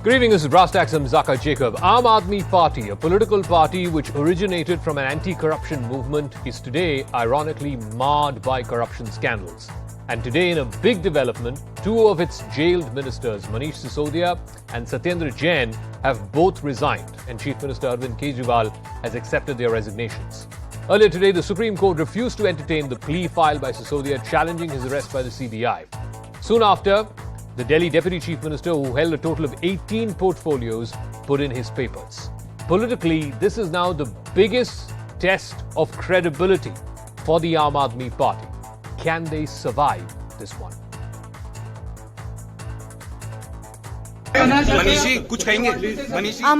Good evening, this is Brass Tacks. I'm Zaka Jacob. Aam Aadmi Party, a political party which originated from an anti-corruption movement, is today ironically marred by corruption scandals. And today, in a big development, two of its jailed ministers, Manish Sisodia and Satyendra Jain, have both resigned, and Chief Minister Arvind Kejriwal has accepted their resignations. Earlier today, the Supreme Court refused to entertain the plea filed by Sisodia challenging his arrest by the CBI. Soon after, the Delhi Deputy Chief Minister, who held a total of 18 portfolios, put in his papers. Politically, this is now the biggest test of credibility for the Aam Aadmi Party. Can they survive this one? Aam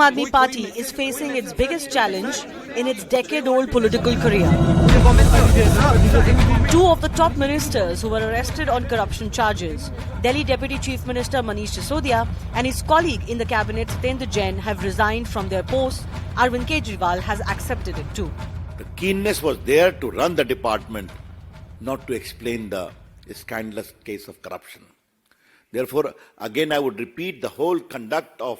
Aadmi Party is facing its biggest challenge in its decade-old political career. Two of the top ministers who were arrested on corruption charges, Delhi Deputy Chief Minister Manish Sisodia and his colleague in the cabinet Satyendra Jain, have resigned from their posts. Arvind Kejriwal has accepted it too. The keenness was there to run the department, not to explain the scandalous case of corruption. Therefore, again I would repeat, the whole conduct of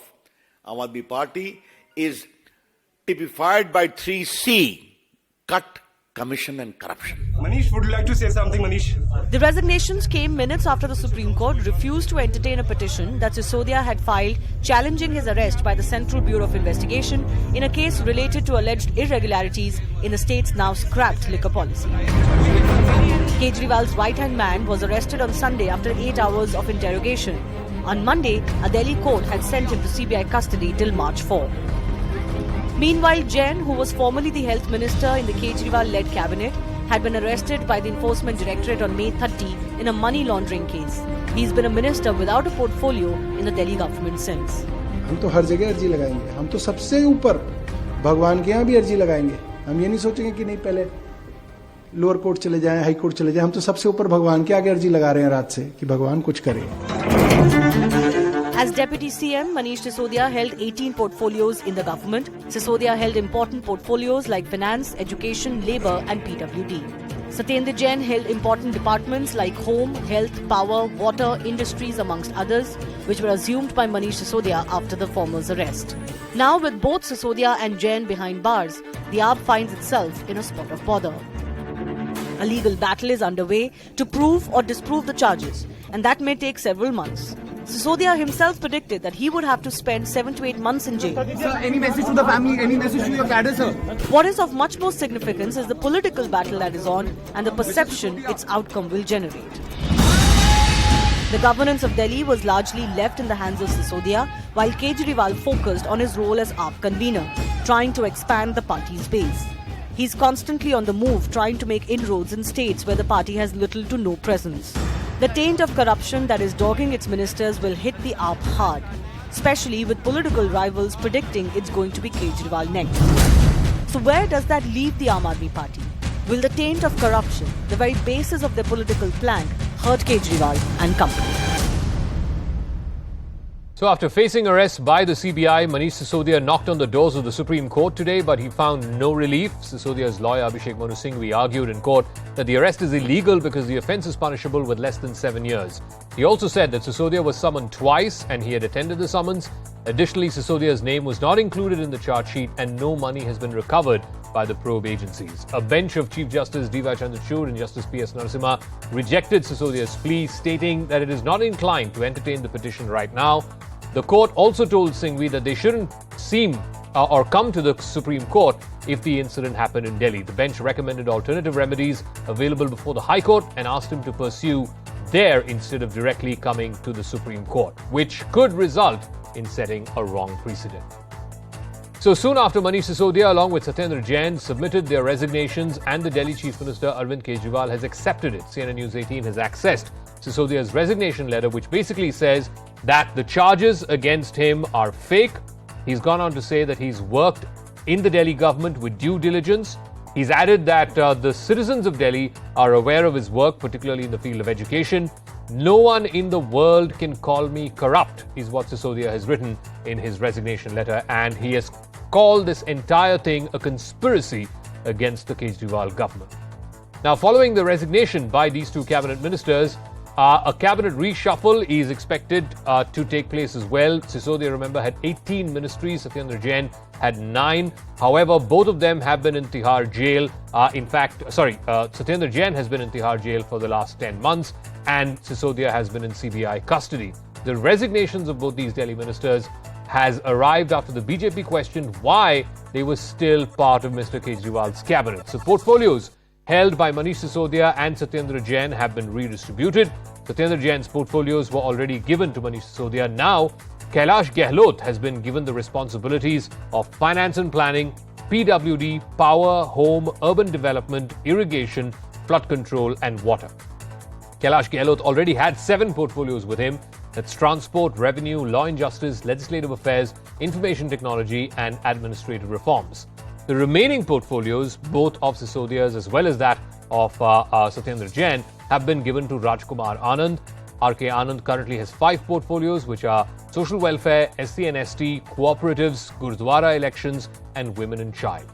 Aam Aadmi Party is typified by 3C: cut, commission and corruption. Manish, would you like to say something, Manish? The resignations came minutes after the Supreme Court refused to entertain a petition that Sisodia had filed challenging his arrest by the Central Bureau of Investigation in a case related to alleged irregularities in the state's now scrapped liquor policy. Kejriwal's right-hand man was arrested on Sunday after 8 hours of interrogation. On Monday, a Delhi court had sent him to CBI custody till March 4. Meanwhile, Jain, who was formerly the health minister in the Kejriwal-led cabinet, had been arrested by the Enforcement Directorate on May 30 in a money laundering case. He's been a minister without a portfolio in the Delhi government since. हम तो हर जगह अर्जी लगाएंगे, हम तो सबसे ऊपर भगवान के यहाँ भी अर्जी लगाएंगे. हम ये नहीं सोचेंगे कि नहीं पहले लोअर कोर्ट चले जाएं, हाई कोर्ट चले जाएं. हम तो सबसे ऊपर भगवान के आगे अर्जी लगा रहे हैं रात से कि भगवान कुछ करे. As Deputy CM, Manish Sisodia held 18 portfolios in the government. Sisodia held important portfolios like finance, education, labour and PWD. Satyendra Jain held important departments like home, health, power, water, industries amongst others, which were assumed by Manish Sisodia after the former's arrest. Now, with both Sisodia and Jain behind bars, the AAP finds itself in a spot of bother. A legal battle is underway to prove or disprove the charges, and that may take several months. Sisodia himself predicted that he would have to spend 7 to 8 months in jail. Sir, any message to the family, any message to your cadre, sir? What is of much more significance is the political battle that is on and the perception its outcome will generate. The governance of Delhi was largely left in the hands of Sisodia, while Kejriwal focused on his role as AAP convener, trying to expand the party's base. He's constantly on the move, trying to make inroads in states where the party has little to no presence. The taint of corruption that is dogging its ministers will hit the AAP hard, especially with political rivals predicting it's going to be Kejriwal next. So where does that leave the Aam Aadmi Party? Will the taint of corruption, the very basis of their political plan, hurt Kejriwal and company? So after facing arrest by the CBI, Manish Sisodia knocked on the doors of the Supreme Court today, but he found no relief. Sisodia's lawyer Abhishek Manu Singhvi argued in court that the arrest is illegal because the offence is punishable with less than 7 years. He also said that Sisodia was summoned twice and he had attended the summons. Additionally, Sisodia's name was not included in the charge sheet and no money has been recovered by the probe agencies. A bench of Chief Justice D.Y. Chandrachud and Justice P.S. Narasimha rejected Sisodia's plea, stating that it is not inclined to entertain the petition right now. The court also told Singhvi that they shouldn't come to the Supreme Court if the incident happened in Delhi. The bench recommended alternative remedies available before the High Court and asked him to pursue there instead of directly coming to the Supreme Court, which could result in setting a wrong precedent. So soon after, Manish Sisodia along with Satyendra Jain submitted their resignations and the Delhi Chief Minister Arvind Kejriwal has accepted it. CNN News18 has accessed Sisodia's resignation letter, which basically says that the charges against him are fake. He's gone on to say that he's worked in the Delhi government with due diligence. He's added that the citizens of Delhi are aware of his work, particularly in the field of education. No one in the world can call me corrupt, is what Sisodia has written in his resignation letter, and he has called this entire thing a conspiracy against the Kejriwal government. Now, following the resignation by these two cabinet ministers, A cabinet reshuffle is expected to take place as well. Sisodia, remember, had 18 ministries. Satyendra Jain had 9. However, both of them have been in Tihar jail. Satyendra Jain has been in Tihar jail for the last 10 months and Sisodia has been in CBI custody. The resignations of both these Delhi ministers has arrived after the BJP questioned why they were still part of Mr. Kejriwal's cabinet. So portfolios held by Manish Sisodia and Satyendra Jain have been redistributed. Satyendra Jain's portfolios were already given to Manish Sisodia. Now, Kailash Gehlot has been given the responsibilities of finance and planning, PWD, power, home, urban development, irrigation, flood control and water. Kailash Gehlot already had 7 portfolios with him. That's transport, revenue, law and justice, legislative affairs, information technology and administrative reforms. The remaining portfolios, both of Sisodia's as well as that of Satyendra Jain, have been given to Rajkumar Anand. R.K. Anand currently has 5 portfolios, which are social welfare, SC and ST, cooperatives, Gurdwara elections, and women and child.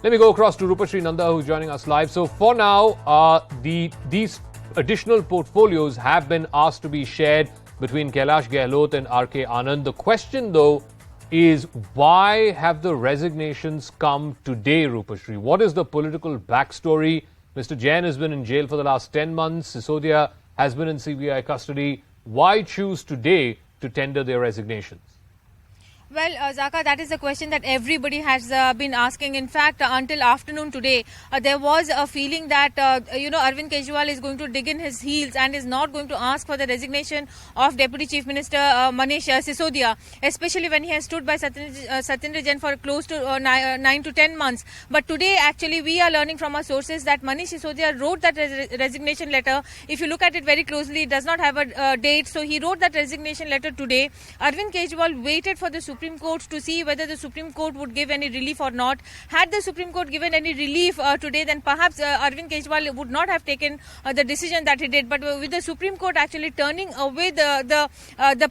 Let me go across to Rupashri Nanda, who's joining us live. So for now, these additional portfolios have been asked to be shared between Kailash Gehlot and R.K. Anand. The question, though, is why have the resignations come today, Rupashri? What is the political backstory? Mr. Jain has been in jail for the last 10 months. Sisodia has been in CBI custody. Why choose today to tender their resignations? Well, Zaka, that is a question that everybody has been asking. In fact, until afternoon today, there was a feeling that, Arvind Kejriwal is going to dig in his heels and is not going to ask for the resignation of Deputy Chief Minister Manish Sisodia, especially when he has stood by Satyendra Jain for close to 9 to 10 months. But today, actually, we are learning from our sources that Manish Sisodia wrote that resignation letter. If you look at it very closely, it does not have a date. So he wrote that resignation letter today. Arvind Kejriwal waited for the Supreme Court to see whether the Supreme Court would give any relief or not. Had the Supreme Court given any relief today, then perhaps Arvind Kejriwal would not have taken the decision that he did. But with the Supreme Court actually turning away the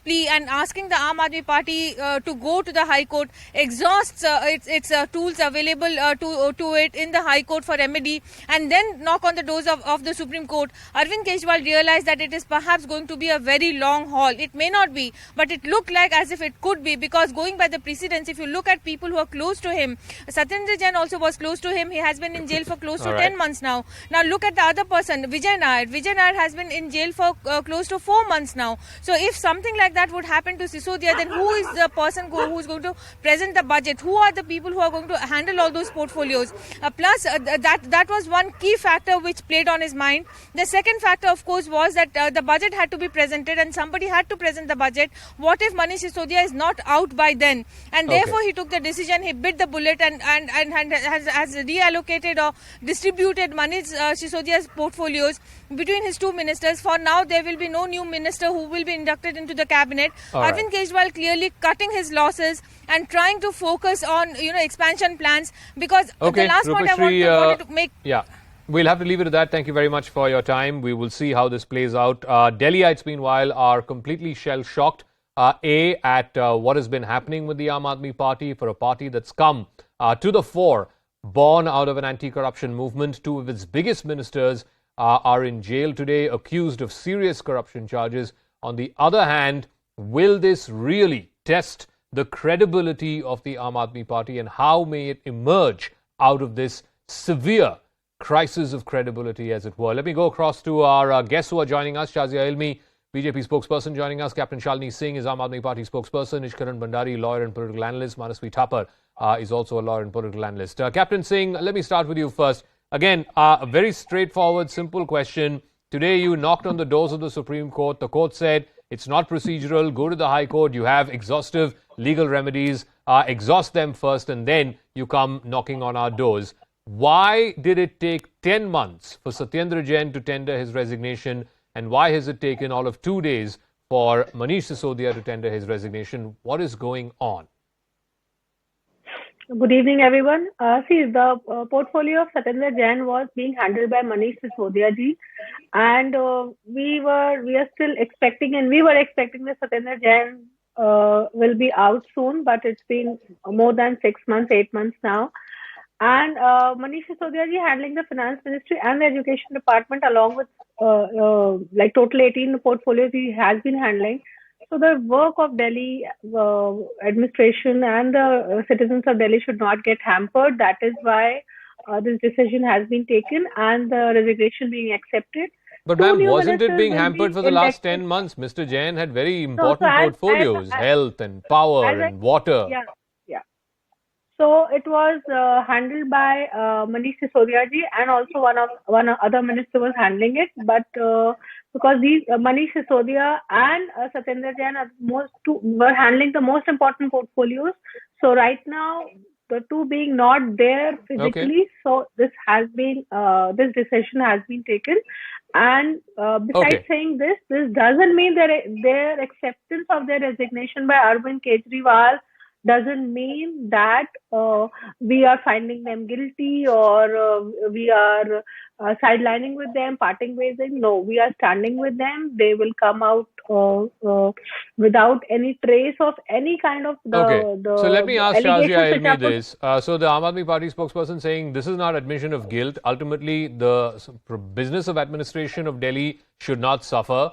plea and asking the Aam Aadmi Party to go to the High Court, exhausts its tools available to it in the High Court for remedy, and then knock on the doors of the Supreme Court, Arvind Kejriwal realized that it is perhaps going to be a very long haul. It may not be, but it looked like as if it could be, because going by the precedents, if you look at people who are close to him, Satyendra Jain also was close to him. He has been in jail for close to 10 months now. Now look at the other person, Vijay Nair. Vijay Nair has been in jail for close to 4 months now. So if something like that would happen to Sisodia, then who is the person who is going to present the budget? Who are the people who are going to handle all those portfolios? Plus, that was one key factor which played on his mind. The second factor, of course, was that the budget had to be presented and somebody had to present the budget. What if Manish Sisodia is not out by then? And therefore he took the decision, he bit the bullet and has reallocated or distributed Manish Sisodia's portfolios between his 2 ministers. For now, there will be no new minister who will be inducted into the cabinet. Arvind Kejriwal clearly cutting his losses and trying to focus on expansion plans, because the last point I wanted to make... Yeah. We'll have to leave it at that. Thank you very much for your time. We will see how this plays out. Delhiites, meanwhile, are completely shell-shocked. At what has been happening with the Aam Aadmi Party, for a party that's come to the fore, born out of an anti-corruption movement. 2 of its biggest ministers are in jail today, accused of serious corruption charges. On the other hand, will this really test the credibility of the Aam Aadmi Party, and how may it emerge out of this severe crisis of credibility, as it were? Let me go across to our guests who are joining us. Shazia Ilmi, BJP spokesperson, joining us. Captain Shalini Singh is Aam Aadmi Party spokesperson. Ishkaran Bhandari, lawyer and political analyst. Manasvi Thapar is also a lawyer and political analyst. Captain Singh, let me start with you first. Again, a very straightforward, simple question. Today you knocked on the doors of the Supreme Court. The court said it's not procedural. Go to the High Court. You have exhaustive legal remedies. Exhaust them first and then you come knocking on our doors. Why did it take 10 months for Satyendra Jain to tender his resignation? And why has it taken all of 2 days for Manish Sisodia to tender his resignation? What is going on? Good evening, everyone. The portfolio of Satyendra Jain was being handled by Manish Sisodia ji, and we were still expecting, and we were expecting that Satyendra Jain will be out soon, but it's been more than 6 months, 8 months now. And Manish Sisodia ji handling the finance ministry and the education department along with like total 18 portfolios he has been handling. So the work of Delhi administration and the citizens of Delhi should not get hampered. That is why this decision has been taken and the resignation being accepted. But Two ma'am, new wasn't it ministers being will hampered be for the last elected. 10 months? Mr. Jain had very So important portfolios, health and power as I- and water. Yeah. So it was handled by Manish Sisodia ji, and also one other minister was handling it. But because these Manish Sisodia and Satyendra Jain were handling the most important portfolios. So right now the two being not there physically, so this this decision has been taken. And besides saying this doesn't mean that their acceptance of their resignation by Arvind Kejriwal doesn't mean that we are finding them guilty or we are sidelining with them, parting ways. No, we are standing with them. They will come out without any trace of any kind of So let me ask Shazia allegations Ilmi this. So the Aam Aadmi Party spokesperson saying this is not admission of guilt. Ultimately, the business of administration of Delhi should not suffer.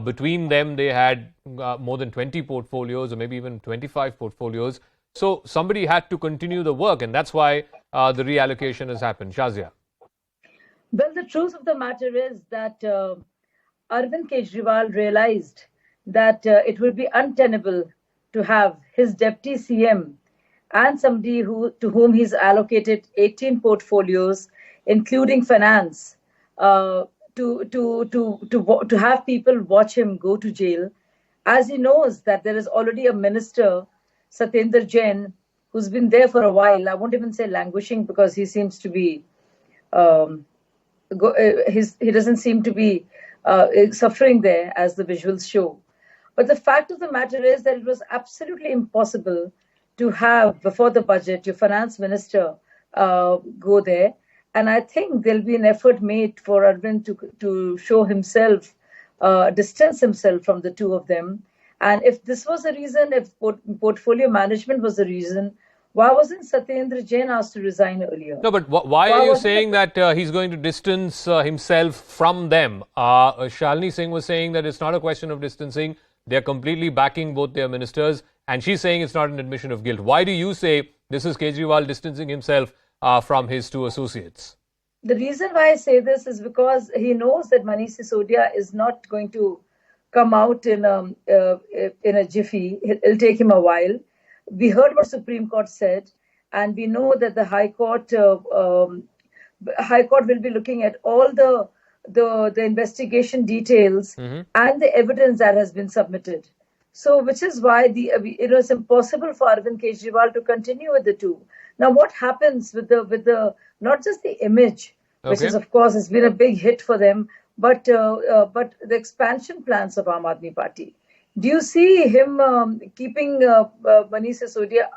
Between them, they had more than 20 portfolios or maybe even 25 portfolios. So somebody had to continue the work, and that's why the reallocation has happened. Shazia. Well, the truth of the matter is that Arvind Kejriwal realized that it would be untenable to have his deputy CM and somebody to whom he's allocated 18 portfolios, including finance, to have people watch him go to jail, as he knows that there is already a minister, Satyendra Jain, who's been there for a while. I won't even say languishing because he seems to be, he doesn't seem to be suffering there as the visuals show. But the fact of the matter is that it was absolutely impossible to have, before the budget, your finance minister go there. And I think there'll be an effort made for Arvind to show himself, distance himself from the two of them. And if this was the reason, if portfolio management was the reason, why wasn't Satyendra Jain asked to resign earlier? No, but why are you saying that he's going to distance himself from them? Shalini Singh was saying that it's not a question of distancing. They're completely backing both their ministers. And she's saying it's not an admission of guilt. Why do you say this is Kejriwal distancing himself from his two associates? The reason why I say this is because he knows that Manish Sisodia is not going to come out in a jiffy. It'll take him a while. We heard what Supreme Court said, and we know that the High Court will be looking at all the investigation details and the evidence that has been submitted. So, which is why it was impossible for Arvind Kejriwal to continue with the two. Now, what happens with the not just the image, which is of course has been a big hit for them, but the expansion plans of Aam Aadmi Party. Do you see him keeping Manish Sisodia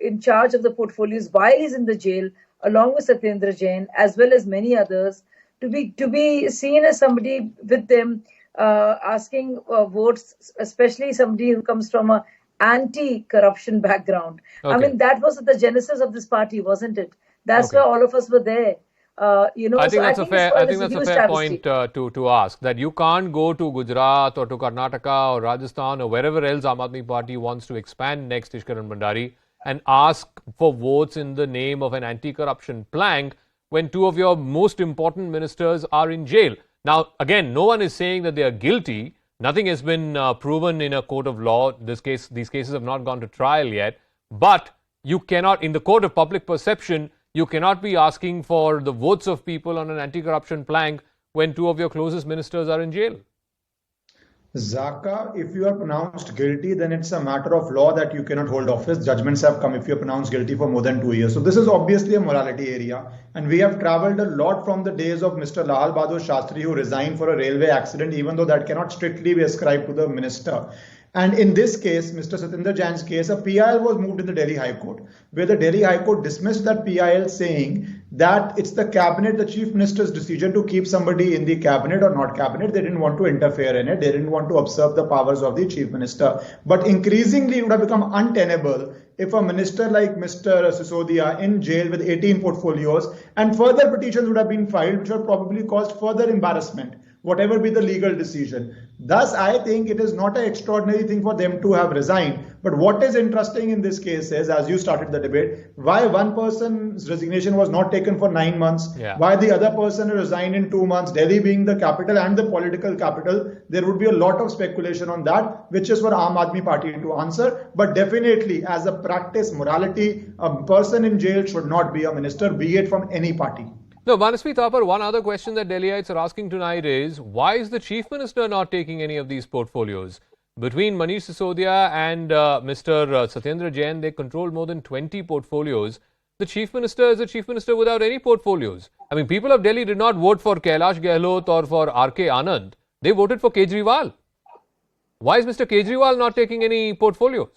in charge of the portfolios while he's in the jail, along with Satyendra Jain, as well as many others, to be seen as somebody with them asking votes, especially somebody who comes from a anti-corruption background? I mean, that was the genesis of this party, wasn't it? That's why all of us were there. I think that's a fair point to ask, that you can't go to Gujarat or to Karnataka or Rajasthan or wherever else Aam Aadmi Party wants to expand next, Ishkaran Bhandari, and ask for votes in the name of an anti-corruption plank when two of your most important ministers are in jail. Now, again, no one is saying that they are guilty. Nothing has been proven in a court of law. These cases have not gone to trial yet. But you cannot, in the court of public perception, you cannot be asking for the votes of people on an anti-corruption plank when two of your closest ministers are in jail. Zaka, if you are pronounced guilty, then it's a matter of law that you cannot hold office. Judgments have come if you are pronounced guilty for more than 2 years. So this is obviously a morality area. And we have traveled a lot from the days of Mr. Lal Bahadur Shastri, who resigned for a railway accident, even though that cannot strictly be ascribed to the minister. And in this case, Mr. Satyendra Jain's case, a PIL was moved in the Delhi High Court, where the Delhi High Court dismissed that PIL, saying that it's the cabinet, the chief minister's decision to keep somebody in the cabinet or not cabinet. They didn't want to interfere in it. They didn't want to usurp the powers of the chief minister. But increasingly, it would have become untenable if a minister like Mr. Sisodia in jail with 18 portfolios, and further petitions would have been filed, which would have probably caused further embarrassment, whatever be the legal decision. Thus, I think it is not an extraordinary thing for them to have resigned. But what is interesting in this case is, as you started the debate, why one person's resignation was not taken for 9 months, why the other person resigned in 2 months, Delhi being the capital and the political capital. There would be a lot of speculation on that, which is for Aam Aadmi Party to answer. But definitely, as a practice, morality, a person in jail should not be a minister, be it from any party. No, Manasvi Thapar, one other question that Delhiites are asking tonight is, why is the Chief Minister not taking any of these portfolios? Between Manish Sisodia and Mr. Satyendra Jain, they control more than 20 portfolios. The Chief Minister is a Chief Minister without any portfolios. I mean, people of Delhi did not vote for Kailash Gehlot or for R.K. Anand. They voted for Kejriwal. Why is Mr. Kejriwal not taking any portfolios?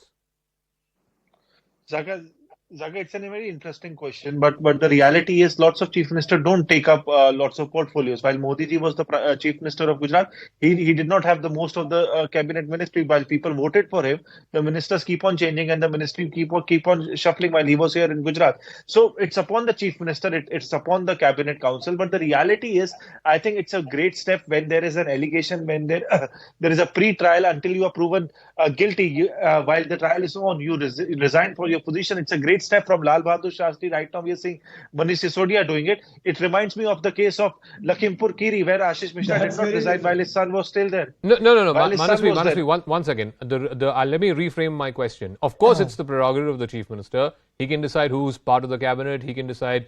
Zaga, it's a very interesting question, but the reality is lots of chief ministers don't take up lots of portfolios. While Modi ji was the chief minister of Gujarat, he did not have the most of the cabinet ministry. While people voted for him, the ministers keep on changing and the ministry keep on shuffling while he was here in Gujarat. So it's upon the chief minister, it's upon the cabinet council. But the reality is, I think it's a great step when there is an allegation, when there is a pre-trial until you are proven guilty. While the trial is on, you resign for your position. It's a great step from Lal Bahadur Shastri. Right now we are seeing Manish Sisodia doing it. It reminds me of the case of Lakhimpur Kiri, where Ashish Mishra did not resign while his son was still there. No. Manasvi, one second. Let me reframe my question. Of course, it's the prerogative of the Chief Minister. He can decide who's part of the cabinet. He can decide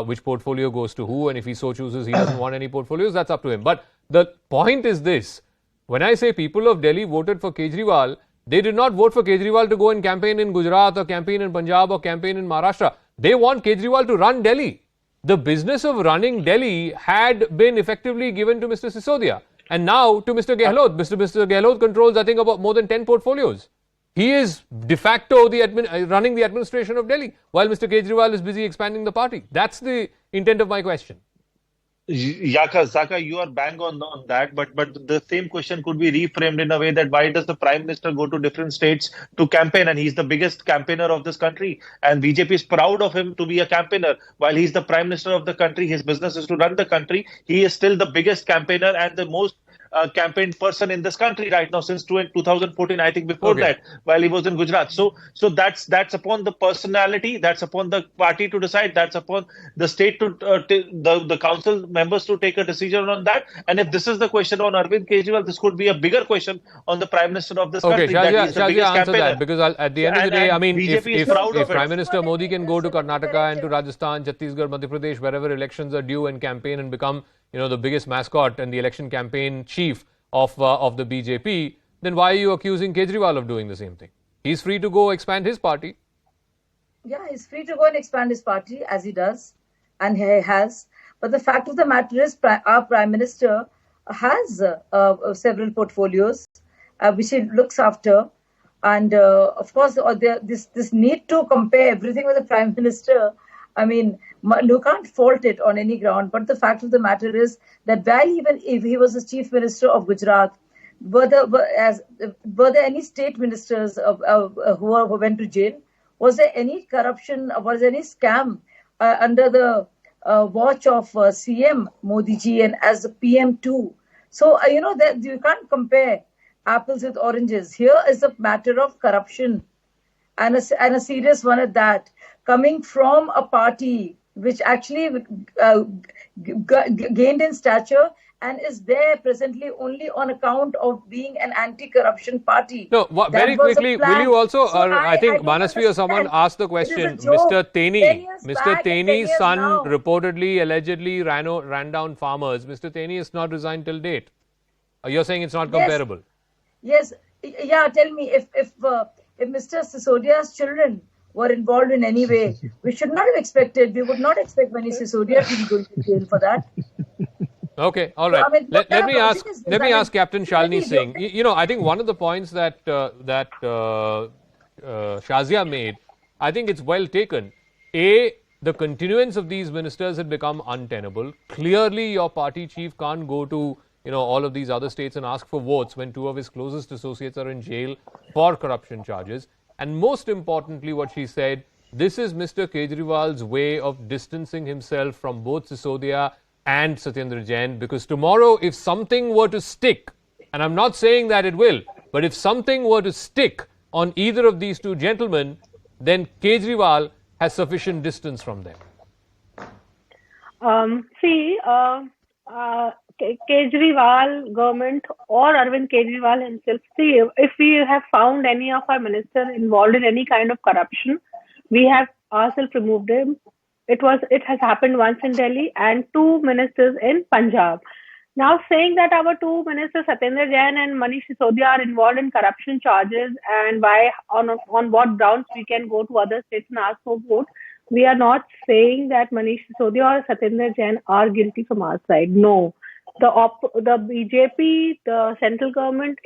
which portfolio goes to who. And if he so chooses, he doesn't want any portfolios, that's up to him. But the point is this. When I say people of Delhi voted for Kejriwal, they did not vote for Kejriwal to go and campaign in Gujarat or campaign in Punjab or campaign in Maharashtra. They want Kejriwal to run Delhi. The business of running Delhi had been effectively given to Mr. Sisodia and now to Mr. Gehlot. Mr. Gehlot controls, I think, about more than 10 portfolios. He is de facto running the administration of Delhi while Mr. Kejriwal is busy expanding the party. That's the intent of my question. Zaka, you are bang on that, but the same question could be reframed in a way that why does the Prime Minister go to different states to campaign, and he's the biggest campaigner of this country, and BJP is proud of him to be a campaigner. While he's the Prime Minister of the country, his business is to run the country. He is still the biggest campaigner and the most campaigned person in this country right now since 2014, I think before that, while he was in Gujarat. So that's upon the personality, that's upon the party to decide, that's upon the state to the council members to take a decision on that. And if this is the question on Arvind Kejriwal, this could be a bigger question on the Prime Minister of this country. Shazia, answer that, because at the end of the day, I mean, if Prime Minister Modi can go to Karnataka and to Rajasthan, Chhattisgarh, Madhya Pradesh, wherever elections are due, and campaign and become the biggest mascot and the election campaign chief of the BJP, then why are you accusing Kejriwal of doing the same thing? He's free to go expand his party. Yeah, he's free to go and expand his party as he does, and he has. But the fact of the matter is, our Prime Minister has several portfolios which he looks after, and of course, this need to compare everything with the Prime Minister. I mean, you can't fault it on any ground. But the fact of the matter is that while even if he was the Chief Minister of Gujarat, were there any state ministers who went to jail? Was there any corruption? Was there any scam under the watch of CM Modi ji and as the PM too? So, that you can't compare apples with oranges. Here is a matter of corruption and a serious one at that, coming from a party which actually gained in stature and is there presently only on account of being an anti-corruption party. No, very quickly, will you also, I think Manasvi or someone asked the question, Mr. Teni's son reportedly, allegedly ran down farmers. Mr. Teni is not resigned till date. You're saying it's not comparable? Yes. Yeah, tell me, if Mr. Sisodia's children were involved in any way, we should not have expected, we would not expect Manish Sisodia to be going to jail for that. Okay, all right. So, I mean, let me ask Captain Shalini Singh. I think one of the points that Shazia made, I think it's well taken. The continuance of these ministers had become untenable. Clearly, your party chief can't go to all of these other states and ask for votes when two of his closest associates are in jail for corruption charges. And most importantly, what she said, this is Mr. Kejriwal's way of distancing himself from both Sisodia and Satyendra Jain, because tomorrow, if something were to stick, and I'm not saying that it will, but if something were to stick on either of these two gentlemen, then Kejriwal has sufficient distance from them. Kejriwal government or Arvind Kejriwal himself, see, if we have found any of our ministers involved in any kind of corruption, we have ourselves removed him. It has happened once in Delhi and 2 ministers in Punjab. Now saying that our 2 ministers, Satyendra Jain and Manish Sisodia, are involved in corruption charges, and on what grounds we can go to other states and ask for vote, we are not saying that Manish Sisodia or Satyendra Jain are guilty from our side. No. The BJP, the central government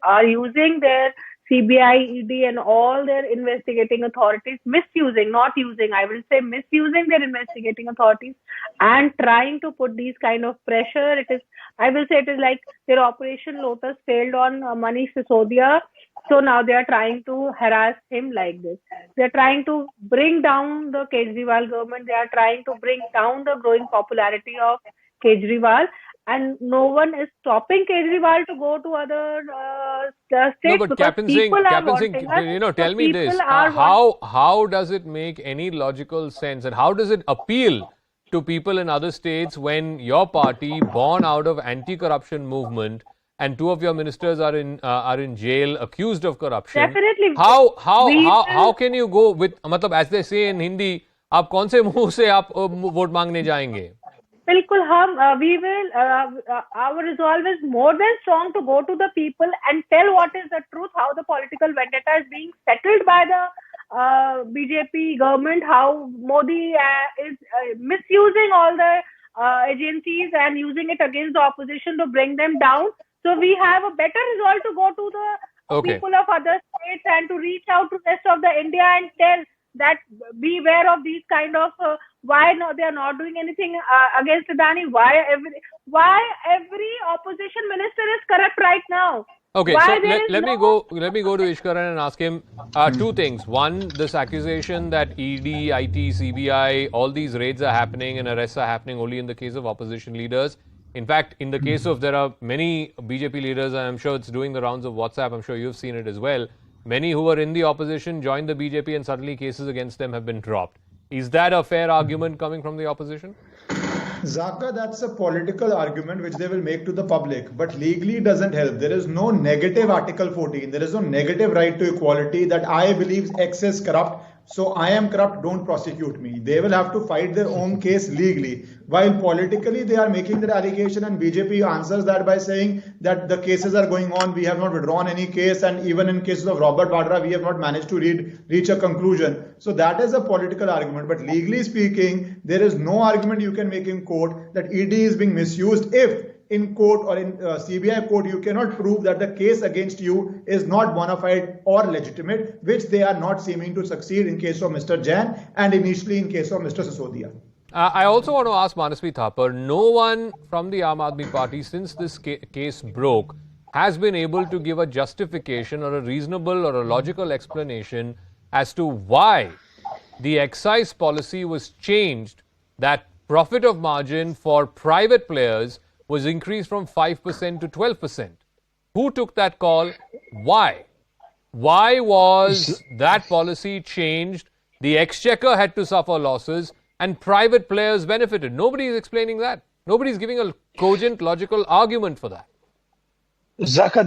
are using their CBI, ED and all their investigating authorities, misusing their investigating authorities and trying to put these kind of pressure. It is like their Operation Lotus failed on Manish Sisodia. So now they are trying to harass him like this. They are trying to bring down the Kejriwal government. They are trying to bring down the growing popularity of Kejriwal. And no one is stopping Kejriwal to go to other states. No, but Captain Singh, tell me this. How does it make any logical sense, and how does it appeal to people in other states when your party, born out of anti-corruption movement, and 2 of your ministers are in jail accused of corruption? Definitely. How can you go with, as they say in Hindi, आप कौन से मुंह से आप vote मांगने जाएंगे? बिल्कुल we will our resolve is more than strong to go to the people and tell what is the truth, how the political vendetta is being settled by the BJP government, how Modi is misusing all the agencies and using it against the opposition to bring them down. So we have a better resolve to go to the people of other states and to reach out to the rest of the India and tell that beware of these kind of why they are not doing anything against Adani. Why every opposition minister is corrupt right now. Okay, so let me go to Ishkaran and ask him 2 things. One, this accusation that ED, IT, CBI, all these raids are happening and arrests are happening only in the case of opposition leaders. In fact, in the case of, there are many BJP leaders, and I'm sure it's doing the rounds of WhatsApp, I'm sure you've seen it as well. Many who were in the opposition joined the BJP and suddenly cases against them have been dropped. Is that a fair argument coming from the opposition? Zaka, that's a political argument which they will make to the public, but legally it doesn't help. There is no negative Article 14. There is no negative right to equality that I believe X is corrupt, so I am corrupt, don't prosecute me. They will have to fight their own case legally. While politically they are making their allegation, and BJP answers that by saying that the cases are going on, we have not withdrawn any case, and even in cases of Robert Vadra, we have not managed to reach a conclusion. So that is a political argument. But legally speaking, there is no argument you can make in court that ED is being misused if in court or in CBI court you cannot prove that the case against you is not bona fide or legitimate, which they are not seeming to succeed in case of Mr. Jain and initially in case of Mr. Sisodia. I also want to ask Manasvi Thapar, no one from the Aam Aadmi Party since this case broke has been able to give a justification or a reasonable or a logical explanation as to why the excise policy was changed, that profit of margin for private players was increased from 5% to 12%. Who took that call? Why? Why was that policy changed? The exchequer had to suffer losses and private players benefited. Nobody is explaining that. Nobody is giving a cogent, logical argument for that. Zaka,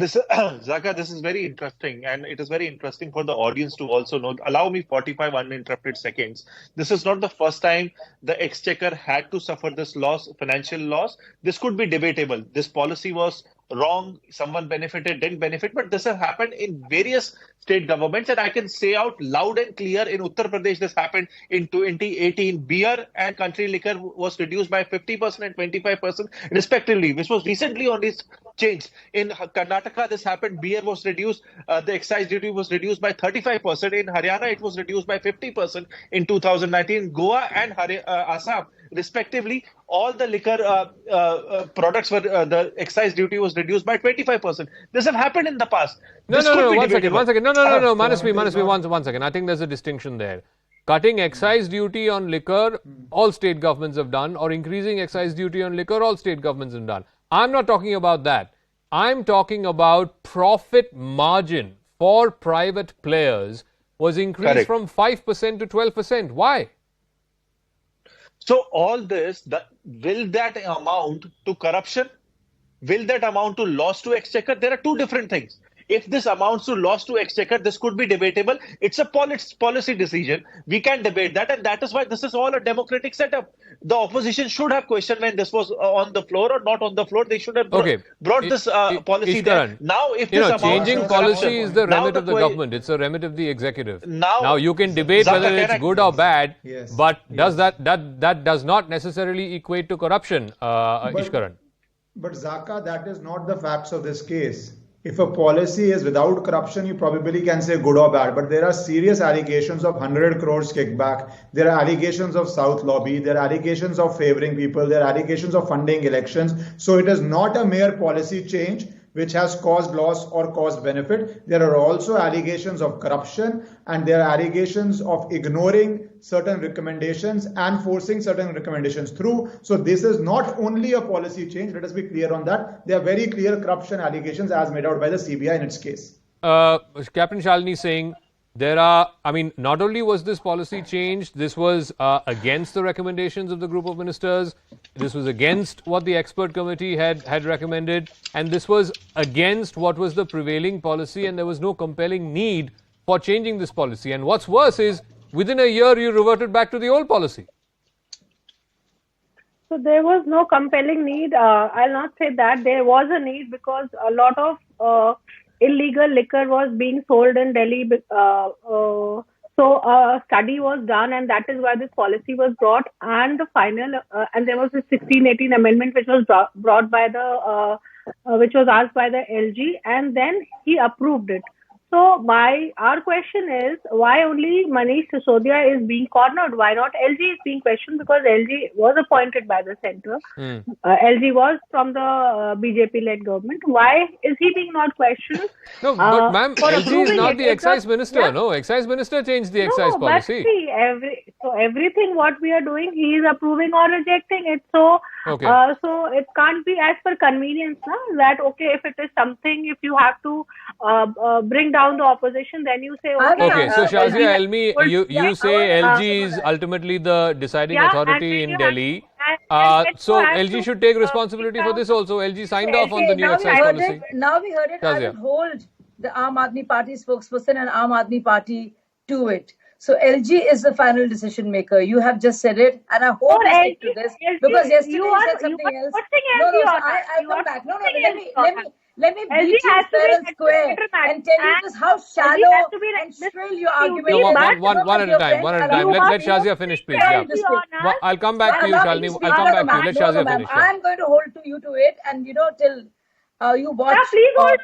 this is very interesting, and it is very interesting for the audience to also know. Allow me 45 uninterrupted seconds. This is not the first time the exchequer had to suffer this loss, financial loss. This could be debatable. This policy was wrong, someone benefited, didn't benefit, but this has happened in various state governments, and I can say out loud and clear, in Uttar Pradesh this happened in 2018. Beer and country liquor was reduced by 50% and 25% respectively, which was recently only changed. In Karnataka this happened, beer was reduced, the excise duty was reduced by 35%. In Haryana it was reduced by 50% in 2019. Goa and Assam respectively all the liquor products were the excise duty was reduced by 25%. This have happened in the past. No, one second. No, Manasvi, one second. I think there's a distinction there. Cutting excise duty on liquor, all state governments have done, or increasing excise duty on liquor, all state governments have done. I'm not talking about that. I'm talking about profit margin for private players was increased from 5% to 12%. Why? So all this, will that amount to corruption? Will that amount to loss to exchequer? There are two different things. If this amounts to loss to exchequer, this could be debatable. It's a policy decision. We can debate that, and that is why this is all a democratic setup. The opposition should have questioned when this was on the floor or not on the floor. They should have brought this policy there. Now, if this changing policy is the remit of the government. It's a remit of the executive. Now you can debate whether it's good or bad, but does that does not necessarily equate to corruption, Ishkaran? But Zaka, that is not the facts of this case. If a policy is without corruption, you probably can say good or bad. But there are serious allegations of 100 crores kickback. There are allegations of South lobby. There are allegations of favoring people. There are allegations of funding elections. So it is not a mere policy change which has caused loss or caused benefit. There are also allegations of corruption, and there are allegations of ignoring certain recommendations and forcing certain recommendations through. So this is not only a policy change. Let us be clear on that. There are very clear corruption allegations as made out by the CBI in its case. Captain Shalini saying not only was this policy changed, this was against the recommendations of the group of ministers, this was against what the expert committee had recommended, and this was against what was the prevailing policy, and there was no compelling need for changing this policy. And what's worse is, within a year, you reverted back to the old policy. So there was no compelling need. I'll not say that. There was a need because a lot of illegal liquor was being sold in Delhi. So a study was done, and that is why this policy was brought. And the final, and there was a 1618 amendment which was brought by the, which was asked by the LG, and then he approved it. So our question is, why only Manish Sisodia is being cornered? Why not LG is being questioned? Because LG was appointed by the centre. LG was from the BJP-led government. Why is he being not questioned? No, but ma'am, LG is not the excise minister. Yeah. No, excise minister changed the excise policy. But see, everything what we are doing, he is approving or rejecting it. So, so it can't be as per convenience, no? That if it is something, if you have to bring down the opposition, then you say okay. So Shazia Elmi, you say LG is ultimately the deciding authority in Delhi. So LG should take responsibility for this also. LG signed off on the new excise policy. Now we heard it. I would hold the Aam Aadmi Party spokesperson and Aam Aadmi Party to it. So LG is the final decision maker. You have just said it, and I hope you stick to this, because yesterday you said something else. I come back. Let me beat you fair and square and tell you just how shallow and shrill your argument is. One at a time. Let Shazia finish, please. Yeah. I'll come back to you, Shalini. I'll come back to you. Let Shazia finish. I'm going to hold you to it, and till you watch.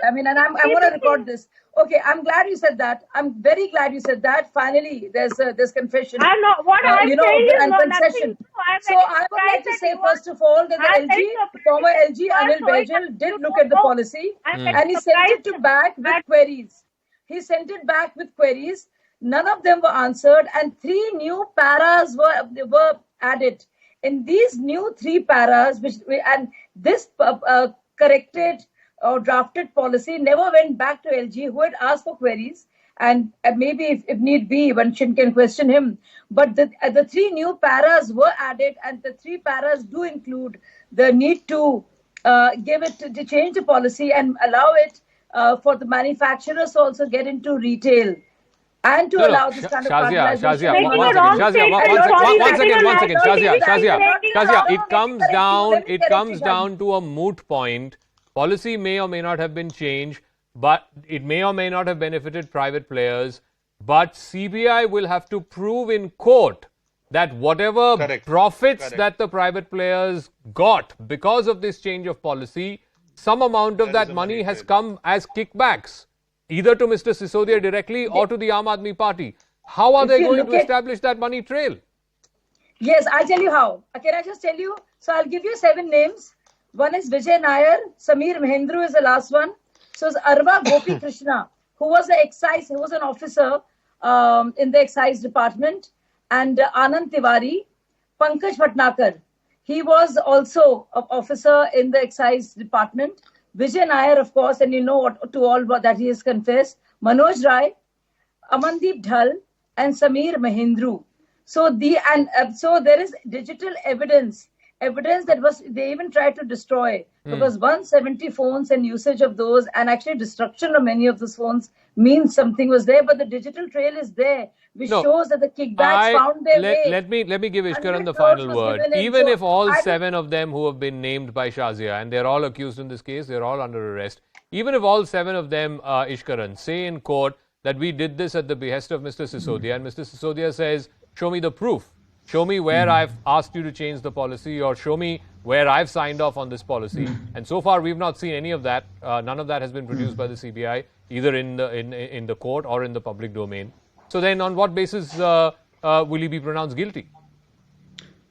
And I'm going to record this. Okay, I'm glad you said that. I'm very glad you said that. Finally, there's confession. I'm not. What I'm saying is and concession. So I would like to say first of all that the former LG Anil Baijal did look at the policy, and he sent it back with queries. He sent it back with queries. None of them were answered, and 3 new paras were added. In these new 3 paras, this corrected or drafted policy never went back to LG, who had asked for queries, and maybe if need be, one can question him. But the 3 new paras were added, and the 3 paras do include the need to to change the policy and allow it for the manufacturers to also get into retail. And to allow this kind of Shazia, one second. Shazia, it comes down to a moot point. Policy may or may not have been changed, but it may or may not have benefited private players. But CBI will have to prove in court that whatever profits that the private players got because of this change of policy, some amount of that money has come as kickbacks, either to Mr. Sisodia directly or to the Aam Aadmi Party. How are they going to establish that money trail? Yes, I'll tell you how. Can I just tell you? So I'll give you 7 names. One is Vijay Nair, Sameer Mahendru is the last one. So it's Arva Gopi Krishna, who was an officer in the excise department, and Anand Tiwari, Pankaj Bhatnagar. He was also an officer in the excise department. Vijay Nair, of course, and you know what that he has confessed. Manoj Rai, Amandeep Dhal, and Sameer Mahendru. So there is digital evidence that they even tried to destroy, because 170 phones and usage of those, and actually destruction of many of those phones means something was there, but the digital trail is there, which shows that the kickbacks found their way. Let me give Ishkaran the final word. Even if all 7 of them who have been named by Shazia, and they're all accused in this case, they're all under arrest, even if all 7 of them, Ishkaran, say in court that we did this at the behest of Mr. Sisodia, and Mr. Sisodia says, show me the proof. Show me where I've asked you to change the policy, or show me where I've signed off on this policy. And so far, we've not seen any of that. None of that has been produced by the CBI, either in the court or in the public domain. So then, on what basis will he be pronounced guilty?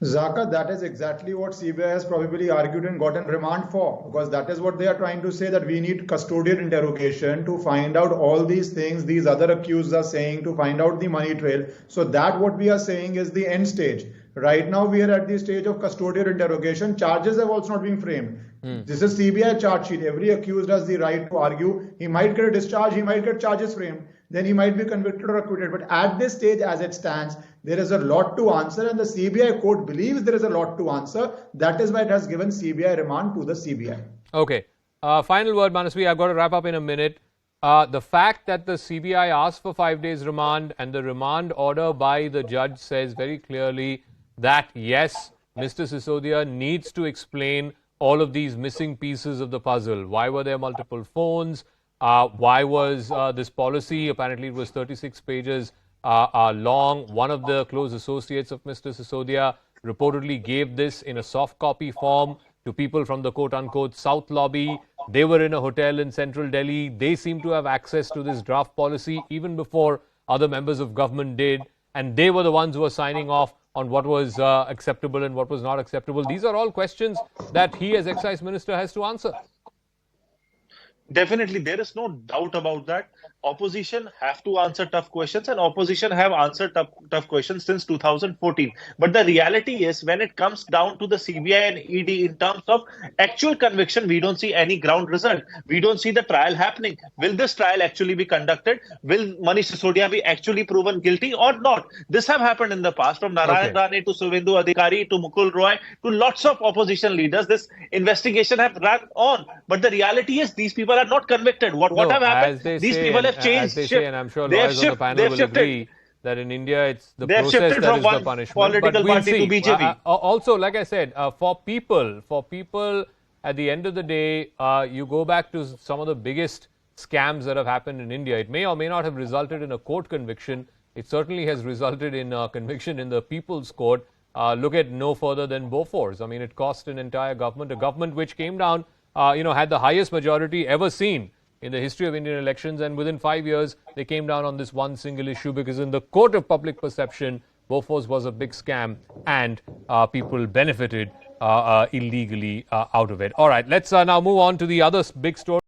Zaka, that is exactly what CBI has probably argued and gotten remand for, because that is what they are trying to say, that we need custodial interrogation to find out all these things these other accused are saying, to find out the money trail. So that what we are saying is the end stage. Right now we are at the stage of custodial interrogation. Charges have also not been framed. This is CBI charge sheet. Every accused has the right to argue. He might get a discharge, he might get charges framed, then he might be convicted or acquitted. But at this stage, as it stands, there is a lot to answer, and the CBI court believes there is a lot to answer. That is why it has given CBI remand to the CBI. Okay. Final word, Manasvi. I've got to wrap up in a minute. The fact that the CBI asked for 5 days remand, and the remand order by the judge says very clearly that, yes, Mr. Sisodia needs to explain all of these missing pieces of the puzzle. Why were there multiple phones? Why was this policy, apparently it was 36 pages long. One of the close associates of Mr. Sisodia reportedly gave this in a soft copy form to people from the quote-unquote South Lobby. They were in a hotel in central Delhi. They seem to have access to this draft policy even before other members of government did. And they were the ones who were signing off on what was acceptable and what was not acceptable. These are all questions that he as excise minister has to answer. Definitely, there is no doubt about that. Opposition have to answer tough questions, and opposition have answered tough questions since 2014. But the reality is, when it comes down to the CBI and ED in terms of actual conviction, we don't see any ground result. We don't see the trial happening. Will this trial actually be conducted? Will Manish Sisodia be actually proven guilty or not? This have happened in the past, from Narayan Rane to Suvendu Adhikari to Mukul Roy to lots of opposition leaders. This investigation have run on. But the reality is, these people are not convicted. What have happened? These people have changed. As they say, and I'm sure lawyers on the panel will agree that in India it's the process that is the punishment. Political party to BJP. Also, like I said, for people at the end of the day, you go back to some of the biggest scams that have happened in India. It may or may not have resulted in a court conviction. It certainly has resulted in a conviction in the People's Court. Look at no further than Bofors. I mean, it cost an entire government, a government which came down, had the highest majority ever seen in the history of Indian elections, and within 5 years, they came down on this one single issue because in the court of public perception, Bofors was a big scam and people benefited illegally out of it. All right, let's now move on to the other big story.